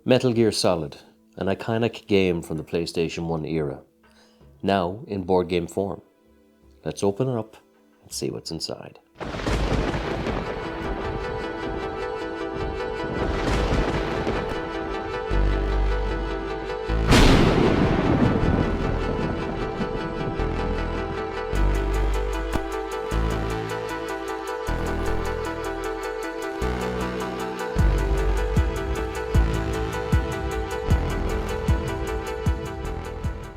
Metal Gear Solid, an iconic game from the PlayStation 1 era, now in board game form. Let's open it up and see what's inside.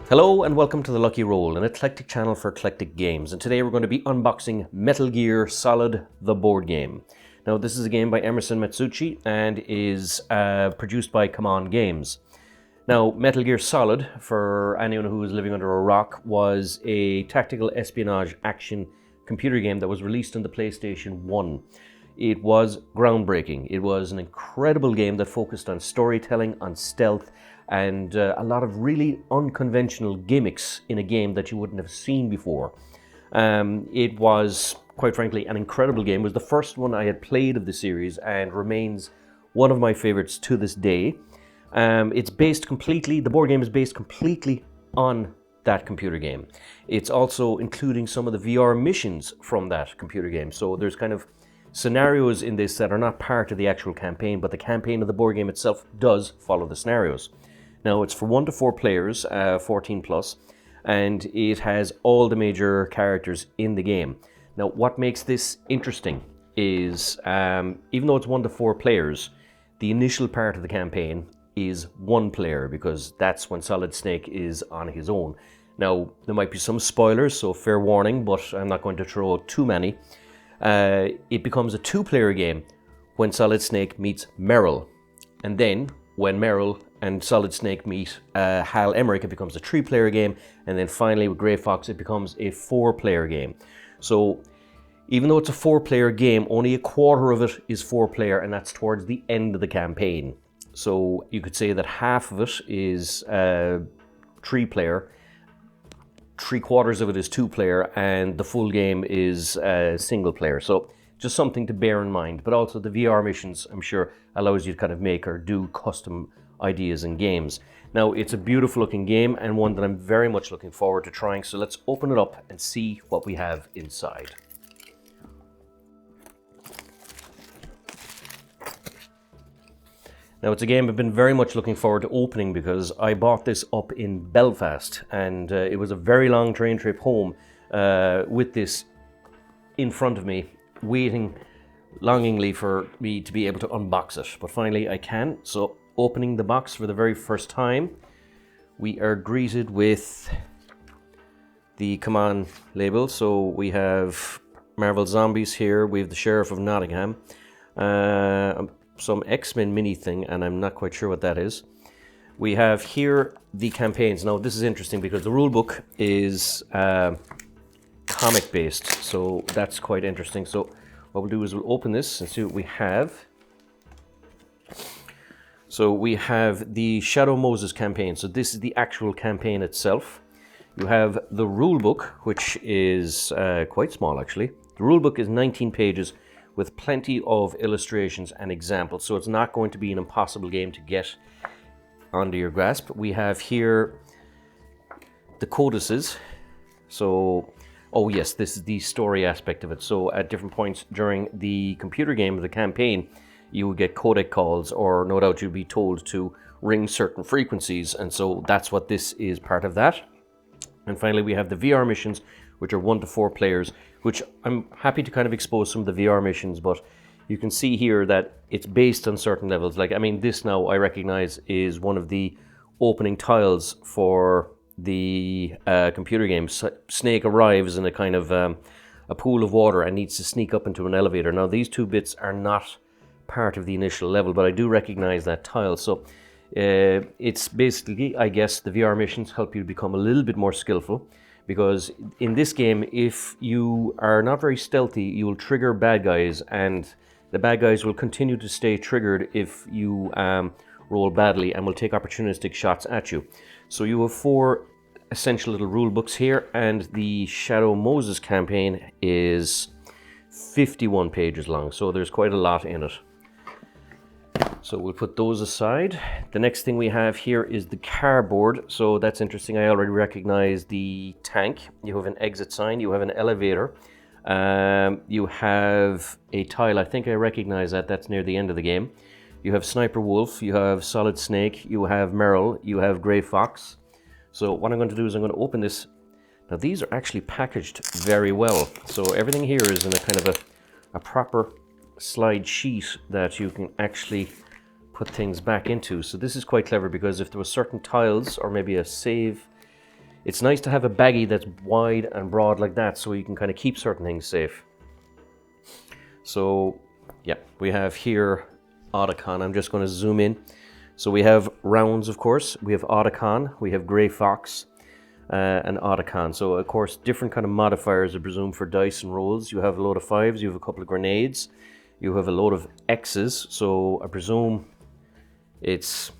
Hello and welcome to The Lucky Roll, an eclectic channel for eclectic games. And today we're going to be unboxing Metal Gear Solid, the board game. Now this is a game by Emerson Matsuuchi and is produced by Come On Games. Now Metal Gear Solid, for anyone who is living under a rock, was a tactical espionage action computer game that was released on the PlayStation 1. It was groundbreaking. It was an incredible game that focused on storytelling, on stealth, and a lot of really unconventional gimmicks in a game that you wouldn't have seen before. It was, quite frankly, an incredible game. It was the first one I had played of the series and remains one of my favorites to this day. The board game is based completely on that computer game. It's also including some of the VR missions from that computer game. So there's kind of scenarios in this that are not part of the actual campaign, but the campaign of the board game itself does follow the scenarios. Now it's for 1 to 4 players, 14 plus, and it has all the major characters in the game. Now what makes this interesting is, even though it's 1 to 4 players, the initial part of the campaign is 1 player, because that's when Solid Snake is on his own. Now there might be some spoilers, so fair warning, but I'm not going to throw out too many. It becomes a 2-player game when Solid Snake meets Merrill, and then when Merrill and Solid Snake meet Hal Emmerich, it becomes a 3-player game, and then finally with Grey Fox it becomes a 4-player game. So even though it's a 4-player game, only a quarter of it is 4-player, and that's towards the end of the campaign. So you could say that half of it is 3-player, 3/4 of it is 2-player, and the full game is single-player. So just something to bear in mind. But also the VR missions, I'm sure, allows you to kind of make or do custom ideas in games. Now it's a beautiful looking game and one that I'm very much looking forward to trying. So let's open it up and see what we have inside. Now it's a game I've been very much looking forward to opening, because I bought this up in Belfast, and it was a very long train trip home with this in front of me, waiting longingly for me to be able to unbox it. But finally I can. So opening the box for the very first time, we are greeted with the Come On label. So we have Marvel Zombies here, we have the Sheriff of Nottingham, some X-Men mini thing, and I'm not quite sure what that is. We have here the campaigns. Now this is interesting because the rule book is comic based, so that's quite interesting. So what we'll do is we'll open this and see what we have. So we have the Shadow Moses campaign. So this is the actual campaign itself. You have the rule book, which is quite small actually. The rule book is 19 pages with plenty of illustrations and examples, so it's not going to be an impossible game to get under your grasp. We have here the codices. So, oh yes, this is the story aspect of it. So at different points during the computer game of the campaign, you would get codec calls, or no doubt you'd be told to ring certain frequencies, and so that's what this is, part of that. And finally we have the VR missions, which are 1 to 4 players, which I'm happy to kind of expose some of the VR missions, but you can see here that it's based on certain levels. Like, I mean, this now I recognize is one of the opening tiles for the computer game. Snake arrives in a kind of a pool of water and needs to sneak up into an elevator. Now these 2 bits are not part of the initial level, but I do recognize that tile. So it's basically, I guess, the VR missions help you become a little bit more skillful, because in this game, if you are not very stealthy, you will trigger bad guys, and the bad guys will continue to stay triggered if you roll badly, and will take opportunistic shots at you. So you have 4 essential little rule books here, and the Shadow Moses campaign is 51 pages long, so there's quite a lot in it. So we'll put those aside. The next thing we have here is the cardboard. So that's interesting. I already recognize the tank. You have an exit sign. You have an elevator. You have a tile. I think I recognize that. That's near the end of the game. You have Sniper Wolf. You have Solid Snake. You have Merrill. You have Grey Fox. So what I'm going to do is I'm going to open this. Now these are actually packaged very well. So everything here is in a kind of a proper slide sheet that you can actually put things back into. So this is quite clever because if there were certain tiles or maybe a save, it's nice to have a baggie that's wide and broad like that so you can kind of keep certain things safe. So yeah, we have here Otacon. I'm just going to zoom in. So we have rounds, of course. We have Otacon, we have Grey Fox, and Otacon. So of course different kind of modifiers, I presume, for dice and rolls. You have a load of 5s, you have a couple of grenades, you have a load of X's. So I presume it's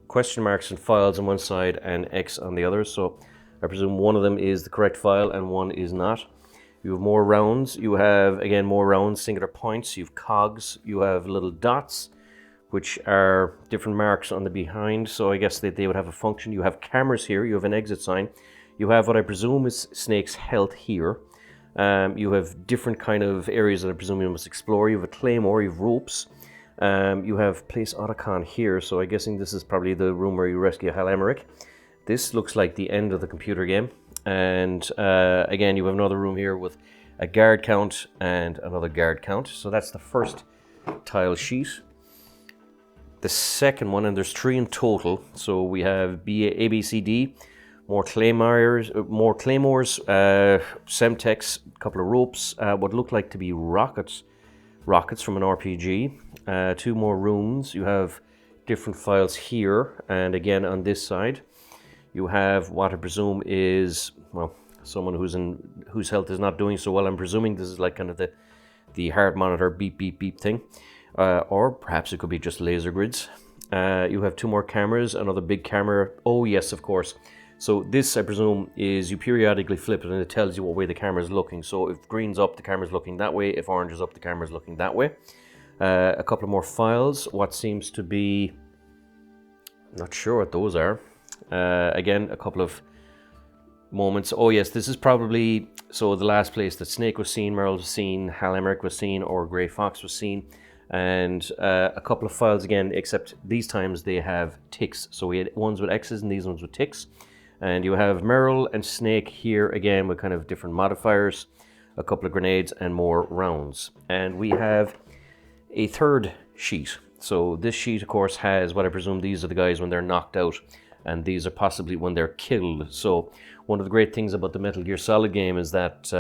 question marks and files on one side and X on the other. So I presume one of them is the correct file and one is not. You have more rounds. You have, again, more rounds, singular points. You have cogs. You have little dots, which are different marks on the behind. So I guess that they would have a function. You have cameras here. You have an exit sign. You have what I presume is Snake's health here. You have different kind of areas that I presume you must explore. You have a claymore. You have ropes. You have place Otacon here, so I'm guessing this is probably the room where you rescue Hal Emmerich. This looks like the end of the computer game. And again, you have another room here with a guard count and another guard count. So that's the first tile sheet. The second one, and there's 3 in total. So we have A, B, C, D, more claymores, Semtex, a couple of ropes, what look like to be rockets from an RPG, 2 more rooms. You have different files here, and again on this side you have what I presume is, well, someone whose health is not doing so well. I'm presuming this is like kind of the heart monitor beep beep beep thing, or perhaps it could be just laser grids. You have 2 more cameras, another big camera. Oh yes, of course. So this, I presume, is you periodically flip it and it tells you what way the camera is looking. So if green's up, the camera's looking that way. If orange is up, the camera's looking that way. A couple of more files. What seems to be, not sure what those are. Again, a couple of moments. Oh yes, this is probably, so the last place that Snake was seen, Merrill was seen, Hal Emmerich was seen, or Grey Fox was seen. And a couple of files again, except these times they have ticks. So we had ones with X's and these ones with ticks. And you have Merrill and Snake here again with kind of different modifiers, a couple of grenades and more rounds. And we have a third sheet. So this sheet, of course, has what I presume these are the guys when they're knocked out, and these are possibly when they're killed. So one of the great things about the Metal Gear Solid game is that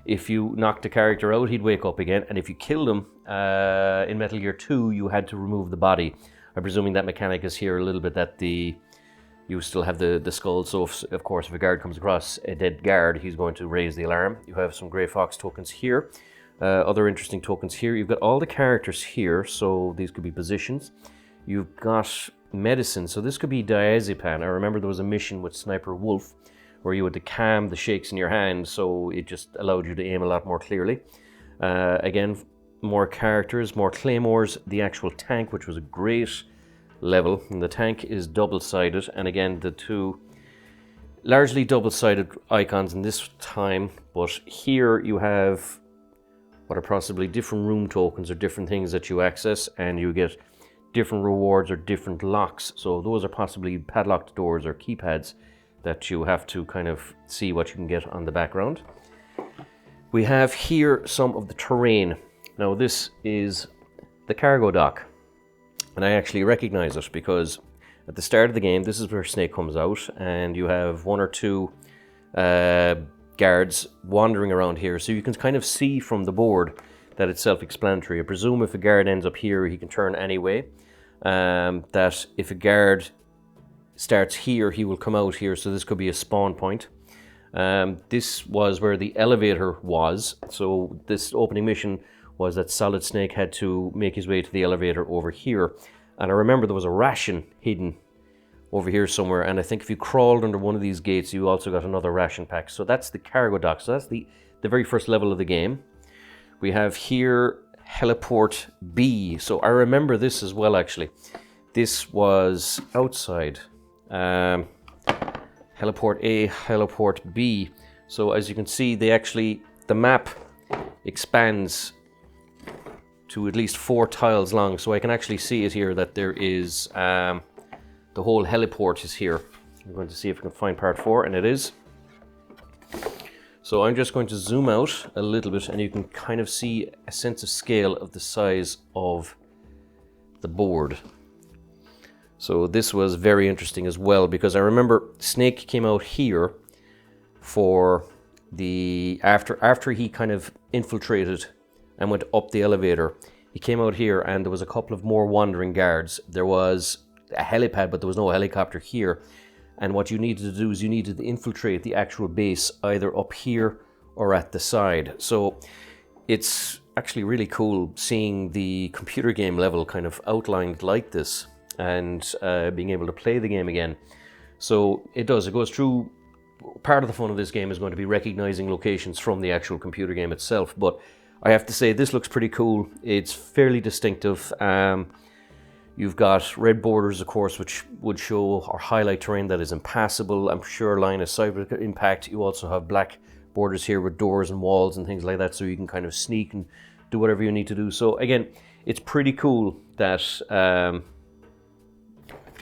if you knocked a character out, he'd wake up again, and if you killed him in Metal Gear 2, you had to remove the body. I'm presuming that mechanic is here a little bit, that you still have the skull, so of course if a guard comes across a dead guard, he's going to raise the alarm. You have some Grey Fox tokens here, other interesting tokens here. You've got all the characters here, so these could be positions. You've got medicine, so this could be diazepam. I remember there was a mission with Sniper Wolf where you had to calm the shakes in your hand, so it just allowed you to aim a lot more clearly. Again, more characters, more claymores, the actual tank, which was a great level, and the tank is double-sided, and again the 2 largely double-sided icons in this time, but here you have what are possibly different room tokens or different things that you access, and you get different rewards or different locks. So those are possibly padlocked doors or keypads that you have to kind of see what you can get on the background. We have here some of the terrain. Now this is the cargo dock. And I actually recognize it because at the start of the game, this is where Snake comes out, and you have 1 or 2 guards wandering around here. So you can kind of see from the board that it's self-explanatory. I presume if a guard ends up here, he can turn anyway. That if a guard starts here, he will come out here. So this could be a spawn point. This was where the elevator was. So this opening mission was that Solid Snake had to make his way to the elevator over here. And I remember there was a ration hidden over here somewhere, and I think if you crawled under one of these gates, you also got another ration pack. So that's the cargo dock. So that's the very first level of the game. We have here Heliport B. So I remember this as well, actually. This was outside. Heliport A, Heliport B. So as you can see, the map expands to at least 4 tiles long. So I can actually see it here that there is, the whole heliport is here. I'm going to see if I can find part 4, and it is. So I'm just going to zoom out a little bit, and you can kind of see a sense of scale of the size of the board. So this was very interesting as well, because I remember Snake came out here for the after he kind of infiltrated and went up the elevator. He came out here, and there was a couple of more wandering guards. There was a helipad, but there was no helicopter here. And what you needed to do is you needed to infiltrate the actual base either up here or at the side. So it's actually really cool seeing the computer game level kind of outlined like this, and being able to play the game again. So it goes through, part of the fun of this game is going to be recognizing locations from the actual computer game itself. But I have to say, this looks pretty cool. It's fairly distinctive. You've got red borders, of course, which would show or highlight terrain that is impassable. I'm sure line of sight would impact. You also have black borders here with doors and walls and things like that, so you can kind of sneak and do whatever you need to do. So again, it's pretty cool that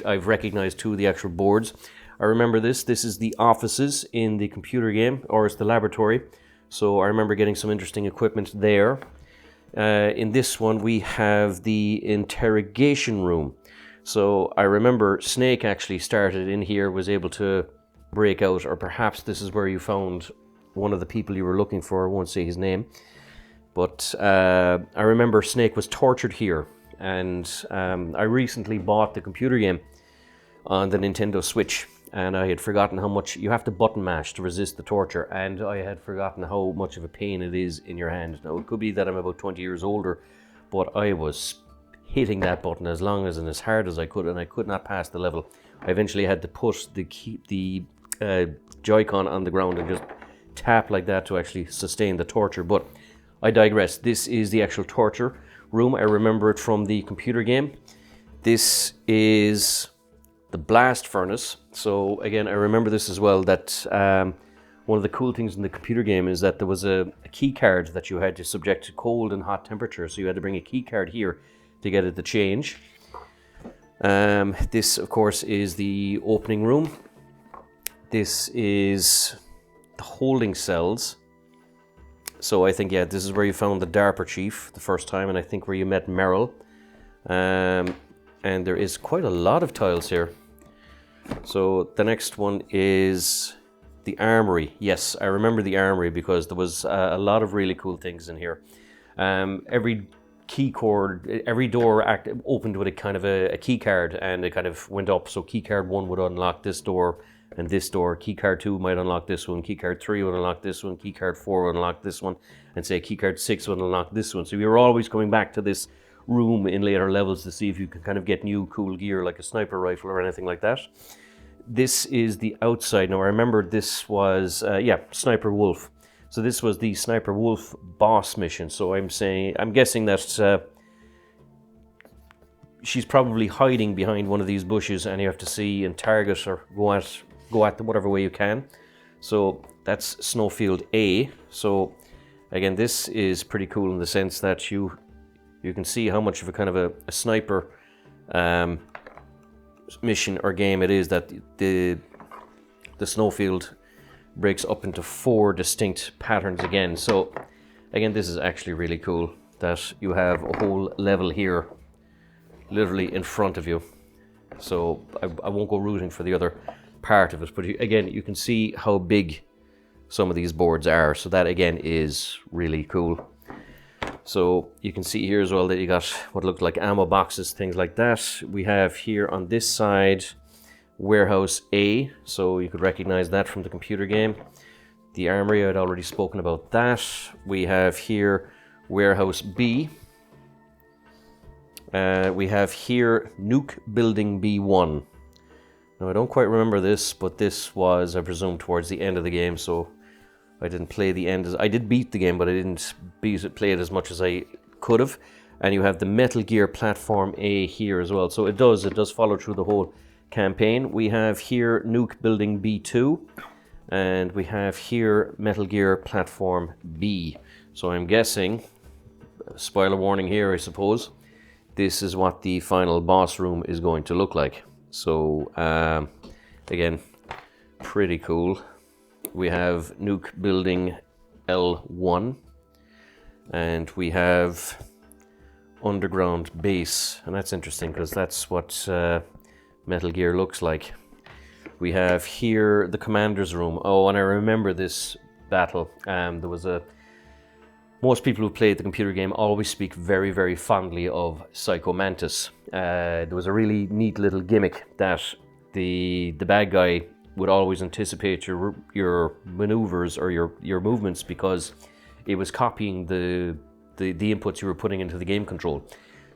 I've recognized 2 of the actual boards. I remember this is the offices in the computer game, or it's the laboratory. So I remember getting some interesting equipment there. In this one, we have the interrogation room. So I remember Snake actually started in here, was able to break out, or perhaps this is where you found one of the people you were looking for. I won't say his name. But I remember Snake was tortured here. And I recently bought the computer game on the Nintendo Switch. And I had forgotten how much you have to button mash to resist the torture, and I had forgotten how much of a pain it is in your hand. Now, it could be that I'm about 20 years older, but I was hitting that button as long as and as hard as I could, and I could not pass the level. I eventually had to put the Joy-Con on the ground and just tap like that to actually sustain the torture. But I digress. This is the actual torture room. I remember it from the computer game. This is the blast furnace. So again, I remember this as well, that one of the cool things in the computer game is that there was a key card that you had to subject to cold and hot temperatures. So you had to bring a key card here to get it to change. This, of course, is the opening room. This is the holding cells. So I think, yeah, this is where you found the DARPA chief the first time, and I think where you met Merrill. And there is quite a lot of tiles here. So the next one is the armory. Yes, I remember the armory because there was a lot of really cool things in here. Every key cord, every door opened with a kind of a key card, and it kind of went up. So key card 1 would unlock this door and this door. Key card 2 might unlock this one. Key card 3 would unlock this one. Key card 4 would unlock this one. And say key card 6 would unlock this one. So we were always coming back to this room in later levels to see if you could kind of get new cool gear like a sniper rifle or anything like that. This is the outside. Now I remember this was Sniper Wolf. So this was the Sniper Wolf boss mission. So I'm guessing that she's probably hiding behind one of these bushes, and you have to see and target or go at them whatever way you can. So that's Snowfield A. So again, this is pretty cool in the sense that you can see how much of a kind of a sniper mission or game it is, that the Snowfield breaks up into 4 distinct patterns again. So again, this is actually really cool that you have a whole level here literally in front of you. So I won't go rooting for the other part of it, but again, you can see how big some of these boards are. So that again is really cool. So you can see here as well that you got what looked like ammo boxes, things like that. We have here on this side Warehouse A, so you could recognize that from the computer game. The armory, I'd already spoken about that. We have here Warehouse B. We have here Nuke Building B1. Now I don't quite remember this, but this was, I presume, towards the end of the game, so I didn't play the end. I did beat the game, but I didn't play it as much as I could have. And you have the Metal Gear Platform A here as well. So it does follow through the whole campaign. We have here Nuke Building B2, and we have here Metal Gear Platform B. So I'm guessing, spoiler warning here, I suppose, this is what the final boss room is going to look like. So again, pretty cool. We have Nuke Building L1, and we have Underground Base, and that's interesting because that's what Metal Gear looks like. We have here the commander's room. Oh, and I remember this battle. There was most people who played the computer game always speak very, very fondly of Psycho Mantis. There was a really neat little gimmick that the bad guy would always anticipate your maneuvers or your movements because it was copying the inputs you were putting into the game control.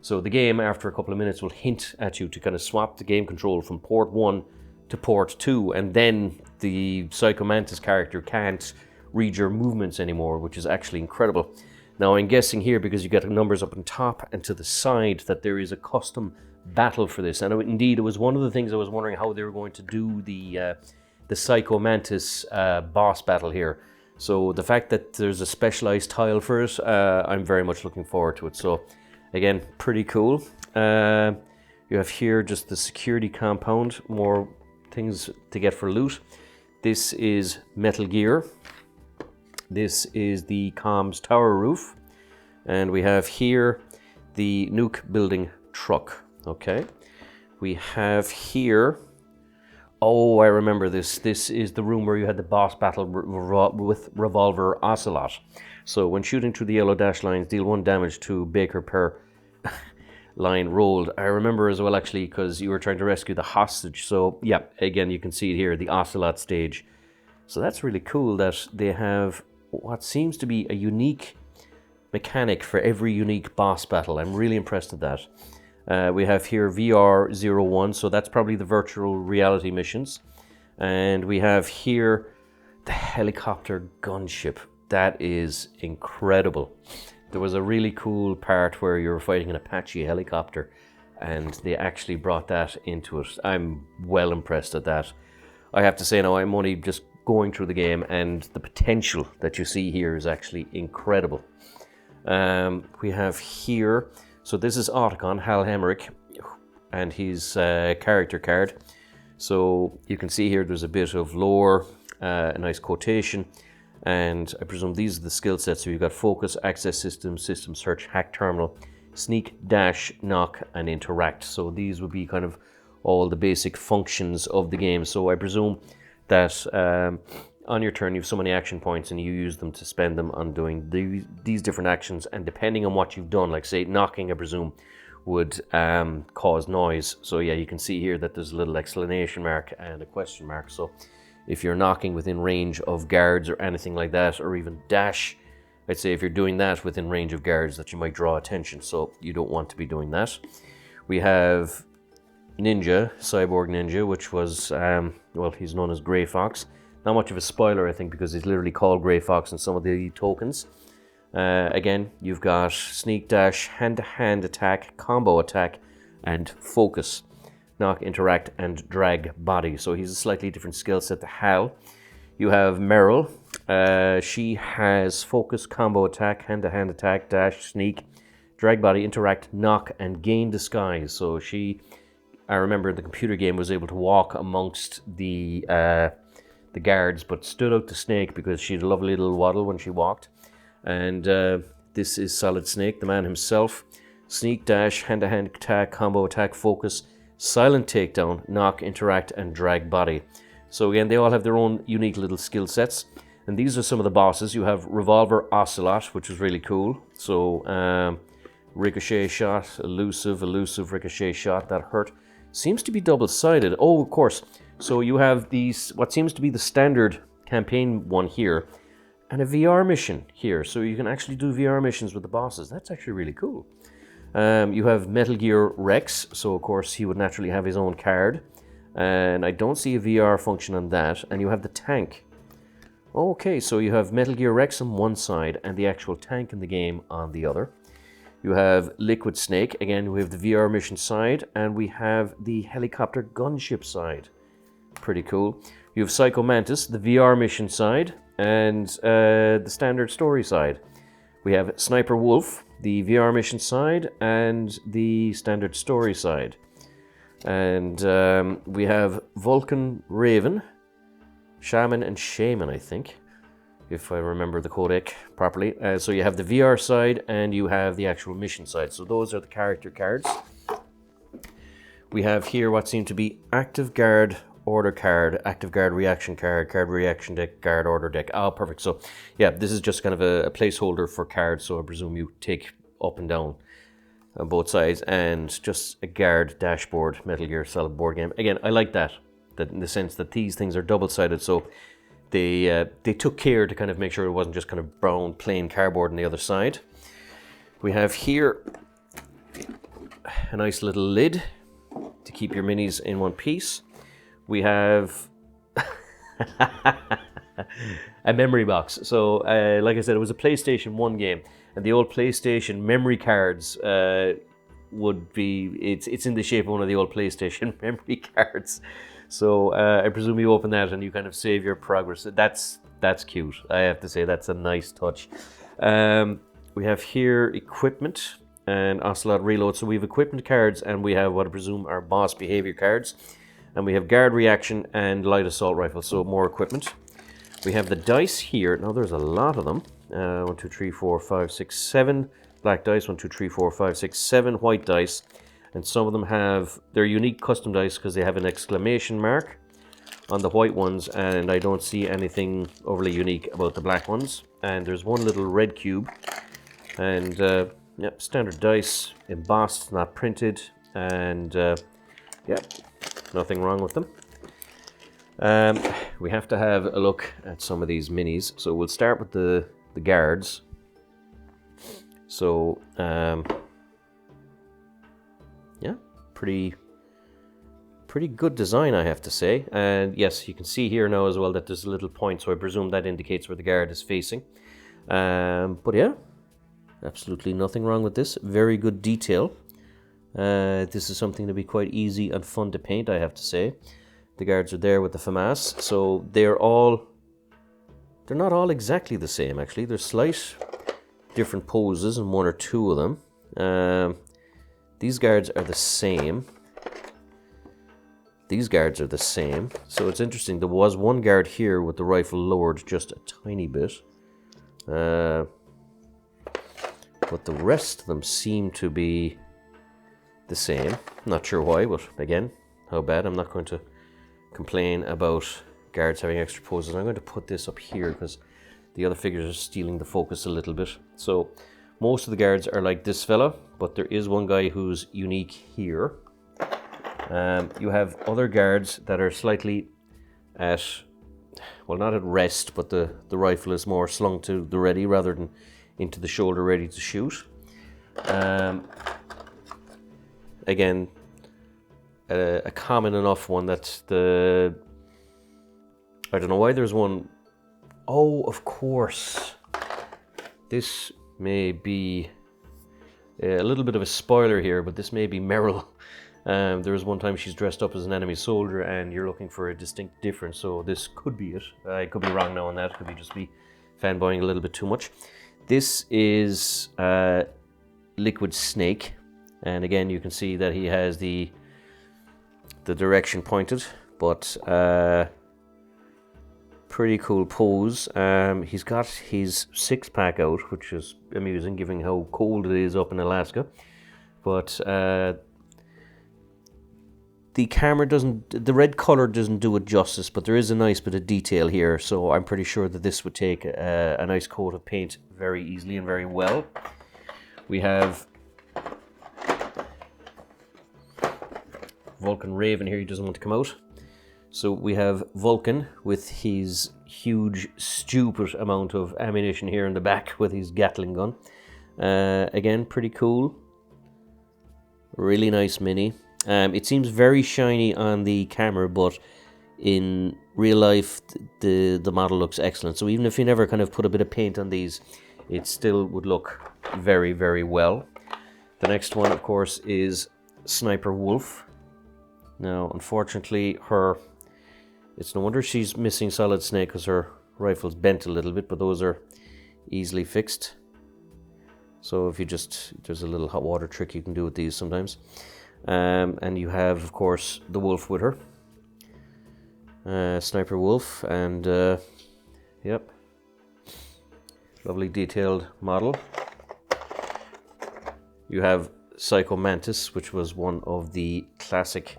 So the game, after a couple of minutes, will hint at you to kind of swap the game control from port 1 to port 2, and then the Psycho Mantis character can't read your movements anymore, which is actually incredible. Now I'm guessing here, because you get numbers up on top and to the side, that there is a custom battle for this. And indeed, it was one of the things I was wondering how they were going to do the Psycho Mantis boss battle here. So the fact that there's a specialized tile for it, I'm very much looking forward to it. So again, pretty cool. You have here just the security compound, more things to get for loot. This is Metal Gear. This is the comms tower roof. And we have here the Nuke Building truck. Okay. We have here, oh, I remember this. This is the room where you had the boss battle with Revolver Ocelot. So when shooting through the yellow dash lines, deal 1 damage to Baker per line rolled. I remember as well, actually, because you were trying to rescue the hostage. So yeah, again, you can see it here, the Ocelot stage. So that's really cool that they have what seems to be a unique mechanic for every unique boss battle. I'm really impressed with that. We have here VR01, so that's probably the virtual reality missions. And we have here the helicopter gunship. That is incredible. There was a really cool part where you were fighting an Apache helicopter, and they actually brought that into it. I'm well impressed at that. I have to say now, I'm only just going through the game, and the potential that you see here is actually incredible. We have here, so this is Otacon, Hal Hemrick, and his character card. So you can see here there's a bit of lore, a nice quotation, and I presume these are the skill sets. So you've got focus, access system, system search, hack terminal, sneak, dash, knock, and interact. So these would be kind of all the basic functions of the game. So I presume that on your turn you have so many action points and you use them to spend them on doing these different actions, and depending on what you've done, like say knocking, I presume, would cause noise. So yeah, you can see here that there's a little exclamation mark and a question mark. So if you're knocking within range of guards or anything like that, or even dash, I'd say if you're doing that within range of guards, that you might draw attention, so you don't want to be doing that. We have Ninja, Cyborg Ninja, which was, well, he's known as Grey Fox. Not much of a spoiler, I think, because he's literally called Grey Fox in some of the tokens. Again, you've got sneak, dash, hand-to-hand attack, combo attack, and focus. Knock, interact, and drag body. So he's a slightly different skill set to Hal. You have Meryl. She has focus, combo attack, hand-to-hand attack, dash, sneak, drag body, interact, knock, and gain disguise. So she, I remember in the computer game, was able to walk amongst the guards, but stood out to Snake because she had a lovely little waddle when she walked. And this is Solid Snake, the man himself. Sneak, dash, hand-to-hand attack, combo attack, focus, silent takedown, knock, interact, and drag body. So again, they all have their own unique little skill sets. And these are some of the bosses. You have Revolver Ocelot, which is really cool. So ricochet shot, elusive, ricochet shot, that hurt. Seems to be double-sided. Oh, of course. So you have these, what seems to be the standard campaign one here, and a VR mission here. So you can actually do VR missions with the bosses. That's actually really cool. You have Metal Gear Rex, so of course he would naturally have his own card. And I don't see a VR function on that. And you have the tank. Okay, so you have Metal Gear Rex on one side and the actual tank in the game on the other. You have Liquid Snake. Again, we have the VR mission side, and we have the helicopter gunship side. Pretty cool. You have Psycho Mantis, the VR mission side, and the standard story side. We have Sniper Wolf, the VR mission side, and the standard story side. And we have Vulcan Raven, Shaman and Shaman, I think, if I remember the codec properly. So you have the VR side and you have the actual mission side. So those are the character cards. We have here what seem to be Active Guard order card, Active Guard reaction card, card reaction deck, guard order deck. Oh, perfect. So yeah, this is just kind of a placeholder for cards. So I presume you take up and down on both sides, and just a guard dashboard Metal Gear Solid board game. Again, I like that in the sense that these things are double-sided, so they took care to kind of make sure it wasn't just kind of brown plain cardboard on the other side. We have here a nice little lid to keep your minis in one piece. We have a memory box. So like I said, it was a PlayStation 1 game, and the old PlayStation memory cards would be, it's in the shape of one of the old PlayStation memory cards. So I presume you open that and you kind of save your progress. That's cute. I have to say that's a nice touch. We have here equipment and Ocelot Reload. So we have equipment cards and we have what I presume are boss behavior cards. And we have guard reaction and light assault rifle. So more equipment. We have the dice here. Now there's a lot of them. 1, 2, 3, 4, 5, 6, 7 black dice. 1, 2, 3, 4, 5, 6, 7 white dice. And some of them have their unique custom dice because they have an exclamation mark on the white ones, and I don't see anything overly unique about the black ones. And there's one little red cube, and yep, standard dice, embossed, not printed, and yep, nothing wrong with them. We have to have a look at some of these minis. So we'll start with the guards. So yeah, pretty good design, I have to say. And yes, you can see here now as well that there's a little point, so I presume that indicates where the guard is facing. But yeah, absolutely nothing wrong with this. Very good detail. This is something to be quite easy and fun to paint, I have to say. The guards are there with the FAMAS, so they're not all exactly the same, actually. There's slight different poses in one or two of them. These guards are the same. These guards are the same. So it's interesting. There was one guard here with the rifle lowered just a tiny bit. But the rest of them seem to be the same. Not sure why, but again, how bad. I'm not going to complain about guards having extra poses. I'm going to put this up here because the other figures are stealing the focus a little bit. So most of the guards are like this fella, but there is one guy who's unique here. You have other guards that are slightly at, well, not at rest, but the rifle is more slung to the ready rather than into the shoulder ready to shoot. Again, a common enough one that I don't know why there's one. Oh, of course. This may be a little bit of a spoiler here, but this may be Meryl. There was one time she's dressed up as an enemy soldier and you're looking for a distinct difference, so this could be it. I could be wrong now on that. Could be just be fanboying a little bit too much. This is Liquid Snake, and again you can see that he has the direction pointed, but pretty cool pose. He's got his six-pack out, which is amusing given how cold it is up in Alaska, but the camera the red color doesn't do it justice, but there is a nice bit of detail here, so I'm pretty sure that this would take a nice coat of paint very easily and very well. We have Vulcan Raven here, he doesn't want to come out. So we have Vulcan with his huge, stupid amount of ammunition here in the back with his Gatling gun. Again, pretty cool. Really nice mini. It seems very shiny on the camera, but in real life the model looks excellent. So even if you never kind of put a bit of paint on these, it still would look very, very well. The next one, of course, is Sniper Wolf. Now, unfortunately, it's no wonder she's missing Solid Snake because her rifle's bent a little bit, but those are easily fixed. So if there's a little hot water trick you can do with these sometimes. And you have, of course, the wolf with her. Sniper Wolf, and yep. Lovely detailed model. You have Psycho Mantis, which was one of the classic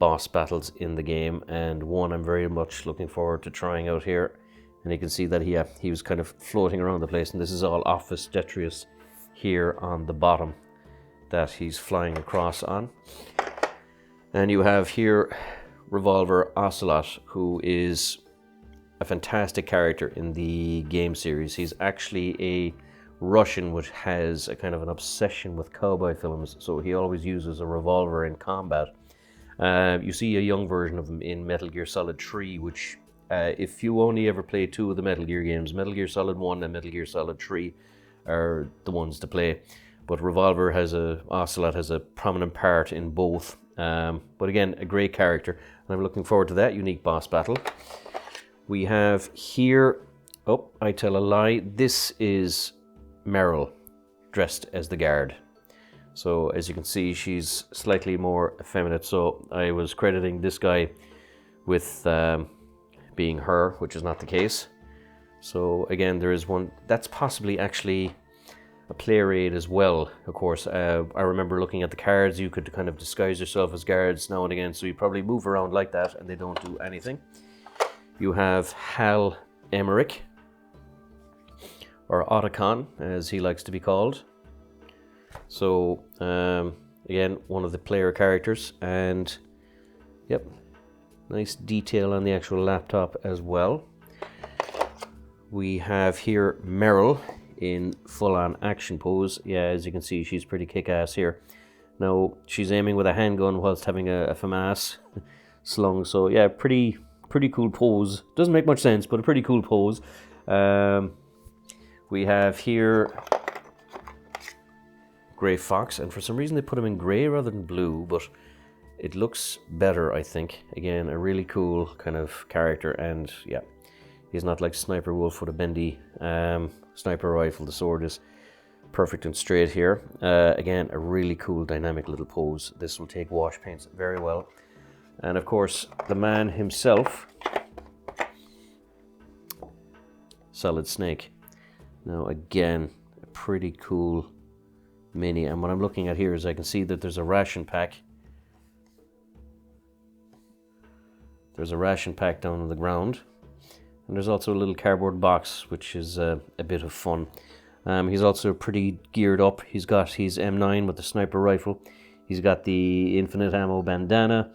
boss battles in the game, and one I'm very much looking forward to trying out here. And you can see that he was kind of floating around the place, and this is all Office Detrius here on the bottom that he's flying across on. And you have here Revolver Ocelot, who is a fantastic character in the game series. He's actually a Russian which has a kind of an obsession with cowboy films, so he always uses a revolver in combat. You see a young version of him in Metal Gear Solid 3, which if you only ever play 2 of the Metal Gear games, Metal Gear Solid 1 and Metal Gear Solid 3 are the ones to play. But Ocelot has a prominent part in both. But again, a great character, and I'm looking forward to that unique boss battle. We have here, oh, I tell a lie, this is Meryl, dressed as the guard. So as you can see, she's slightly more effeminate, so I was crediting this guy with being her, which is not the case. So again, there is one, that's possibly actually a player aid as well, of course. I remember looking at the cards, you could kind of disguise yourself as guards now and again, so you probably move around like that and they don't do anything. You have Hal Emmerich, or Otacon, as he likes to be called. So, again, one of the player characters, and yep, nice detail on the actual laptop as well. We have here Meryl in full-on action pose. Yeah, as you can see, she's pretty kick-ass here. Now, she's aiming with a handgun whilst having a FAMAS slung, so yeah, pretty cool pose. Doesn't make much sense, but a pretty cool pose. We have here Grey Fox, and for some reason they put him in grey rather than blue, but it looks better, I think. Again, a really cool kind of character, and yeah, he's not like Sniper Wolf with a bendy sniper rifle. The sword is perfect and straight here. Again, a really cool dynamic little pose. This will take wash paints very well. And of course, the man himself, Solid Snake. Now again, a pretty cool mini, and what I'm looking at here is I can see that there's a ration pack. There's a ration pack down on the ground, and there's also a little cardboard box, which is a bit of fun. He's also pretty geared up. He's got his M9 with the sniper rifle. He's got the infinite ammo bandana,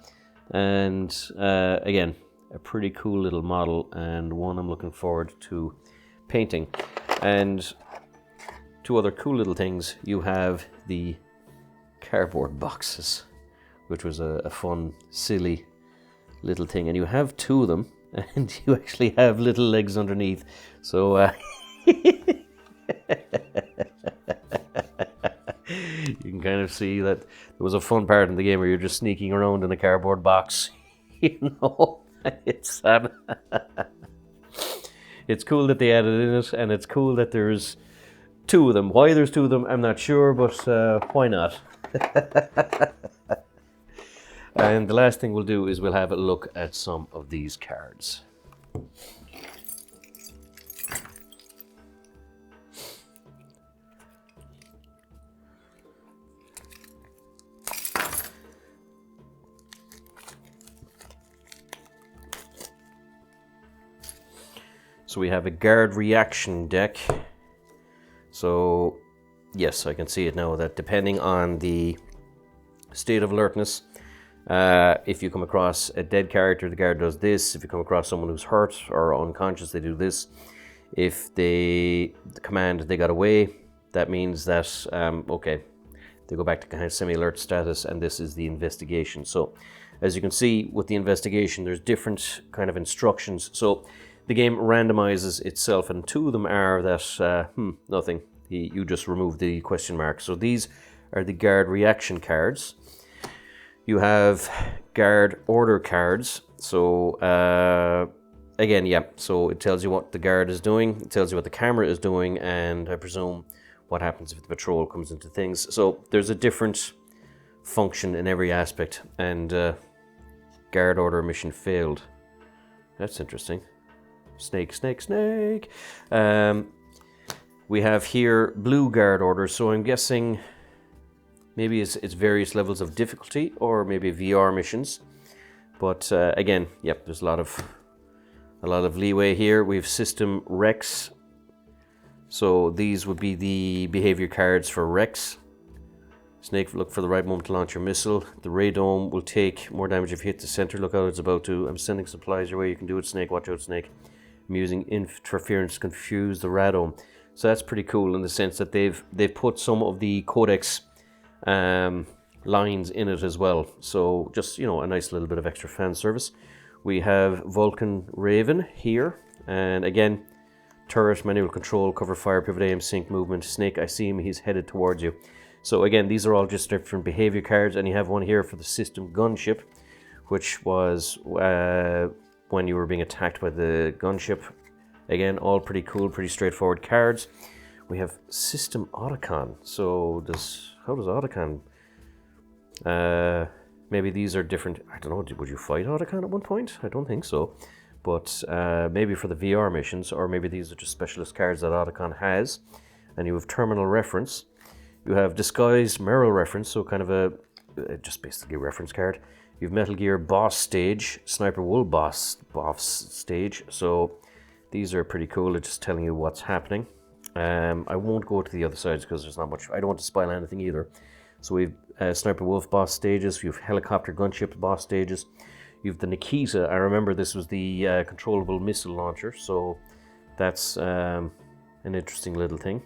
and again, a pretty cool little model, and one I'm looking forward to painting. And 2 other cool little things. You have the cardboard boxes, which was a fun, silly little thing, and you have 2 of them, and you actually have little legs underneath. So you can kind of see that there was a fun part in the game where you're just sneaking around in a cardboard box. You know, it's it's cool that they added in it, and it's cool that there's 2 of them. Why there's 2 of them, I'm not sure, but why not? And the last thing we'll do is we'll have a look at some of these cards. So we have a guard reaction deck. So yes, I can see it now that depending on the state of alertness, if you come across a dead character, the guard does this. If you come across someone who's hurt or unconscious, they do this. If the command they got away, that means that okay, they go back to kind of semi-alert status, and this is the investigation. So as you can see with the investigation, there's different kind of instructions. So the game randomizes itself, and 2 of them are that nothing. You just remove the question mark. So these are the guard reaction cards. You have guard order cards. So again, yeah, so it tells you what the guard is doing, it tells you what the camera is doing, and I presume what happens if the patrol comes into things. So there's a different function in every aspect, and guard order mission failed. That's interesting. Snake, snake, snake. We have here blue guard orders, so I'm guessing maybe it's various levels of difficulty, or maybe VR missions. But again, yep, there's a lot of leeway here. We have system Rex. So these would be the behavior cards for Rex. Snake, look for the right moment to launch your missile. The radome will take more damage if you hit the center. Look out, it's about to. I'm sending supplies your way. You can do it, Snake. Watch out, Snake. I'm using interference to confuse the radome. So that's pretty cool in the sense that they've put some of the codex lines in it as well. So just, you know, a nice little bit of extra fan service. We have Vulcan Raven here, and again, turret, manual control, cover fire, pivot aim, sync movement. Snake, I see him, he's headed towards you. So again, these are all just different behavior cards, and you have one here for the system gunship, which was when you were being attacked by the gunship. Again, all pretty cool, pretty straightforward cards. We have system Otacon. So how does Otacon? Maybe these are different. I don't know. Would you fight Otacon at one point? I don't think so. But maybe for the VR missions, or maybe these are just specialist cards that Otacon has. And you have terminal reference. You have disguised Merrill reference, so kind of a just basically reference card. You have Metal Gear boss stage, Sniper Wolf boss stage. So these are pretty cool. It's just telling you what's happening. I won't go to the other sides because there's not much. I don't want to spoil anything either. So we've Sniper Wolf boss stages. You have helicopter gunship boss stages. You have the Nikita. I remember this was the controllable missile launcher. So that's an interesting little thing.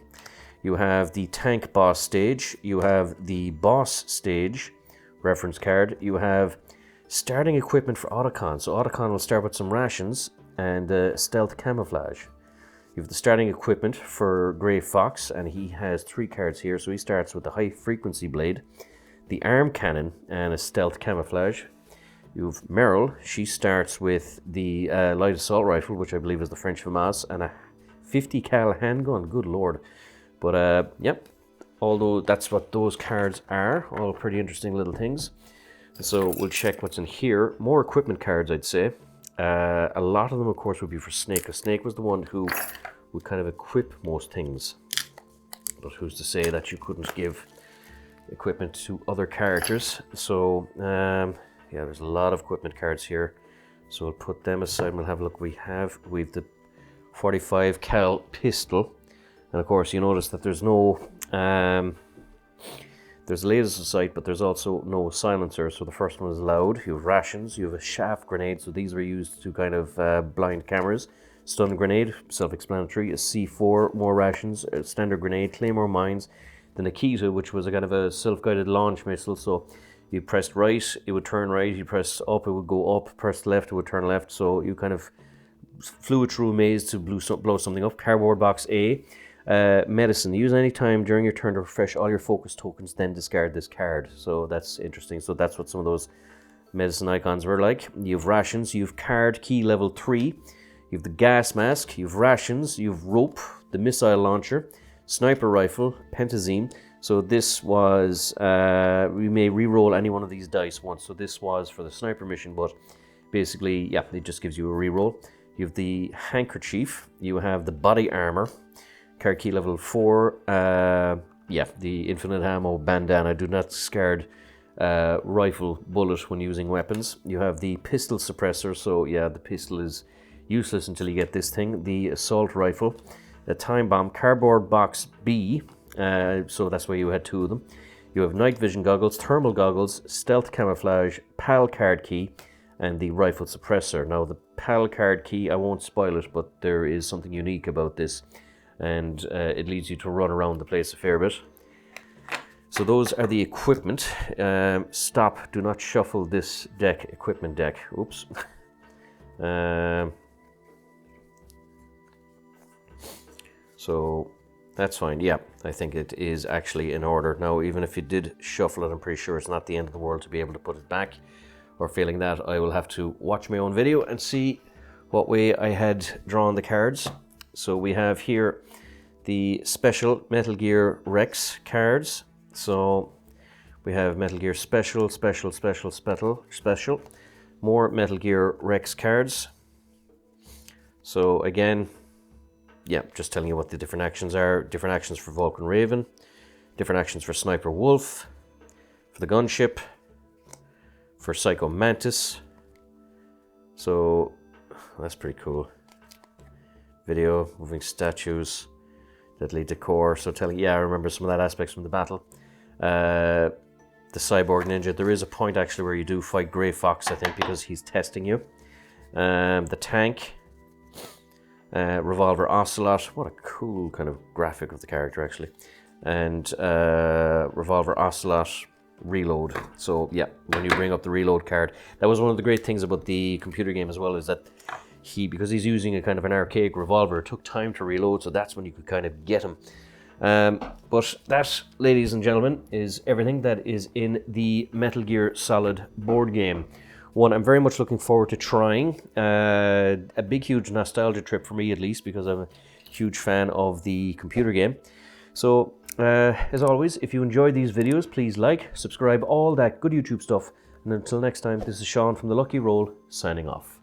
You have the tank boss stage. You have the boss stage reference card. You have starting equipment for Otacon. So Otacon will start with some rations and stealth camouflage. You have the starting equipment for Grey Fox, and he has 3 cards here. So he starts with the high frequency blade, the arm cannon, and a stealth camouflage. You have Merrill. She starts with the light assault rifle, which I believe is the French FAMAS, and a 50 cal handgun. Good lord. But yep, although that's what those cards are, all pretty interesting little things. So we'll check what's in here. More equipment cards, I'd say. A lot of them, of course, would be for Snake, because Snake was the one who would kind of equip most things. But who's to say that you couldn't give equipment to other characters? So yeah, there's a lot of equipment cards here. So we'll put them aside and we'll have a look. We've the 45 cal pistol. And of course, you notice that there's no, there's a laser sight, but there's also no silencer. So the first one is loud. You have rations. You have a shaft grenade. So these were used to kind of blind cameras. Stun grenade, self-explanatory. A C4, more rations. A standard grenade, claymore mines. The Nikita, which was a kind of a self-guided launch missile. So you pressed right, it would turn right. You pressed up, it would go up. Pressed left, it would turn left. So you kind of flew it through a maze to blow something up. Cardboard box A. Medicine. Use any time during your turn to refresh all your focus tokens, then discard this card. So that's interesting. So that's what some of those medicine icons were like. You have rations. You have card key level 3. You have the gas mask. You have rations. You have rope. The missile launcher. Sniper rifle. Pentazine. So this was, we may re-roll any one of these dice once. So this was for the sniper mission, but basically, yeah, it just gives you a re-roll. You have the handkerchief. You have the body armor. Card key level 4, yeah, the infinite ammo bandana. Do not discard rifle bullet when using weapons. You have the pistol suppressor, so yeah, the pistol is useless until you get this thing. The assault rifle, a time bomb, cardboard box B, so that's why you had 2 of them. You have night vision goggles, thermal goggles, stealth camouflage, PAL card key, and the rifle suppressor. Now the PAL card key, I won't spoil it, but there is something unique about this. And it leads you to run around the place a fair bit. So those are the equipment. Stop, do not shuffle this deck, equipment deck. Oops. So That's fine. Yeah, I think it is actually in order. Now, even if you did shuffle it, I'm pretty sure it's not the end of the world to be able to put it back. Or failing that, I will have to watch my own video and see what way I had drawn the cards. So we have here the special Metal Gear Rex cards. So we have Metal Gear Special, Special, Special, Special, Special. More Metal Gear Rex cards. So again, yeah, just telling you what the different actions are. Different actions for Vulcan Raven. Different actions for Sniper Wolf. For the gunship. For Psycho Mantis. So that's pretty cool. Video, moving statues, deadly decor. So telling, yeah, I remember some of that aspects from the battle. The Cyborg Ninja. There is a point actually where you do fight Grey Fox, I think, because he's testing you. The tank. Revolver Ocelot. What a cool kind of graphic of the character, actually. And Revolver Ocelot reload. So yeah, when you bring up the reload card, that was one of the great things about the computer game as well, is that because he's using a kind of an archaic revolver, it took time to reload, so that's when you could kind of get him. But that, ladies and gentlemen, is everything that is in the Metal Gear Solid board game. One I'm very much looking forward to trying. A big, huge nostalgia trip for me, at least, because I'm a huge fan of the computer game. So, as always, if you enjoyed these videos, please like, subscribe, all that good YouTube stuff. And until next time, this is Sean from The Lucky Roll, signing off.